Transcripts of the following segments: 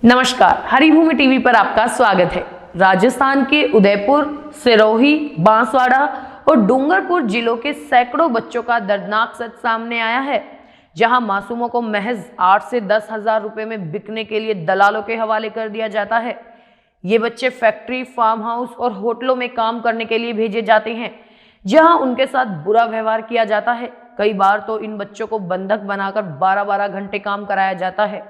नमस्कार, हरिभूमि टीवी पर आपका स्वागत है। राजस्थान के उदयपुर, सिरोही, बांसवाड़ा और डूंगरपुर जिलों के सैकड़ों बच्चों का दर्दनाक सच सामने आया है, जहां मासूमों को महज 8 से 10 हजार रुपए में बिकने के लिए दलालों के हवाले कर दिया जाता है। ये बच्चे फैक्ट्री, फार्म हाउस और होटलों में काम करने के लिए भेजे जाते हैं, जहां उनके साथ बुरा व्यवहार किया जाता है। कई बार तो इन बच्चों को बंधक बनाकर 12-12 घंटे काम कराया जाता है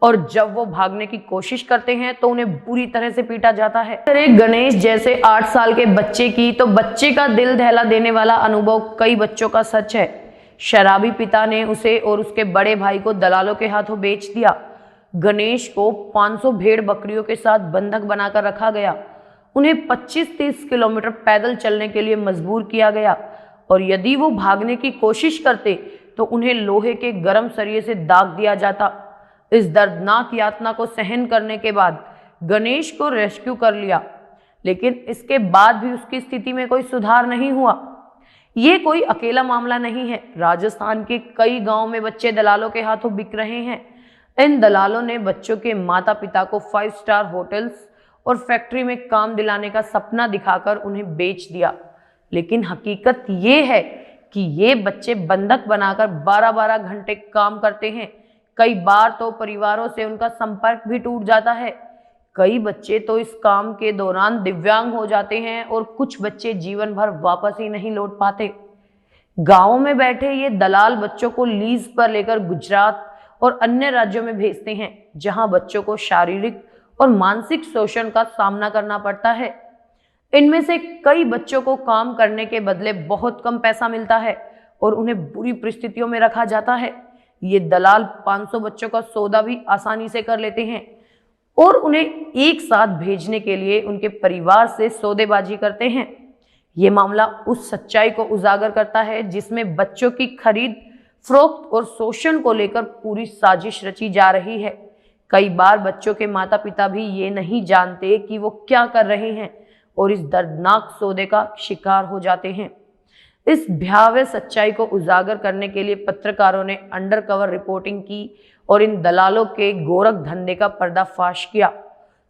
और जब वो भागने की कोशिश करते हैं तो उन्हें बुरी तरह से पीटा जाता है। गणेश जैसे 8 साल के बच्चे की तो बच्चे का दिल दहला देने वाला अनुभव कई बच्चों का सच है। शराबी पिता ने उसे और उसके बड़े भाई को दलालों के हाथों बेच दिया। गणेश को 500 भेड़ बकरियों के साथ बंधक बनाकर रखा गया। उन्हें 25-30 किलोमीटर पैदल चलने के लिए मजबूर किया गया और यदि वो भागने की कोशिश करते तो उन्हें लोहे के गर्म सरिये से दाग दिया जाता। इस दर्दनाक यातना को सहन करने के बाद गणेश को रेस्क्यू कर लिया, लेकिन इसके बाद भी उसकी स्थिति में कोई सुधार नहीं हुआ। ये कोई अकेला मामला नहीं है। राजस्थान के कई गांवों में बच्चे दलालों के हाथों बिक रहे हैं। इन दलालों ने बच्चों के माता पिता को 5 स्टार होटल्स और फैक्ट्री में काम दिलाने का सपना दिखाकर उन्हें बेच दिया, लेकिन हकीकत ये है कि ये बच्चे बंधक बनाकर 12-12 घंटे काम करते हैं। कई बार तो परिवारों से उनका संपर्क भी टूट जाता है। कई बच्चे तो इस काम के दौरान दिव्यांग हो जाते हैं और कुछ बच्चे जीवन भर वापस ही नहीं लौट पाते। गांवों में बैठे ये दलाल बच्चों को लीज पर लेकर गुजरात और अन्य राज्यों में भेजते हैं, जहां बच्चों को शारीरिक और मानसिक शोषण का सामना करना पड़ता है। इनमें से कई बच्चों को काम करने के बदले बहुत कम पैसा मिलता है और उन्हें बुरी परिस्थितियों में रखा जाता है। ये दलाल 500 बच्चों का सौदा भी आसानी से कर लेते हैं और उन्हें एक साथ भेजने के लिए उनके परिवार से सौदेबाजी करते हैं। ये मामला उस सच्चाई को उजागर करता है जिसमें बच्चों की खरीद फरोख्त और शोषण को लेकर पूरी साजिश रची जा रही है। कई बार बच्चों के माता पिता भी ये नहीं जानते कि वो क्या कर रहे हैं और इस दर्दनाक सौदे का शिकार हो जाते हैं। इस भयावह सच्चाई को उजागर करने के लिए पत्रकारों ने अंडरकवर रिपोर्टिंग की और इन दलालों के गोरख धंधे का पर्दाफाश किया।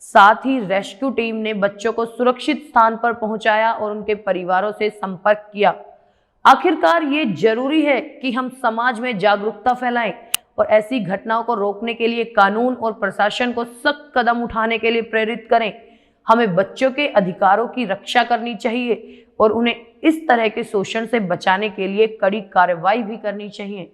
साथ ही रेस्क्यू टीम ने बच्चों को सुरक्षित स्थान पर पहुंचाया और उनके परिवारों से संपर्क किया। आखिरकार ये जरूरी है कि हम समाज में जागरूकता फैलाएं और ऐसी घटनाओं को रोकने के लिए कानून और प्रशासन को सख्त कदम उठाने के लिए प्रेरित करें। हमें बच्चों के अधिकारों की रक्षा करनी चाहिए और उन्हें इस तरह के शोषण से बचाने के लिए कड़ी कार्रवाई भी करनी चाहिए।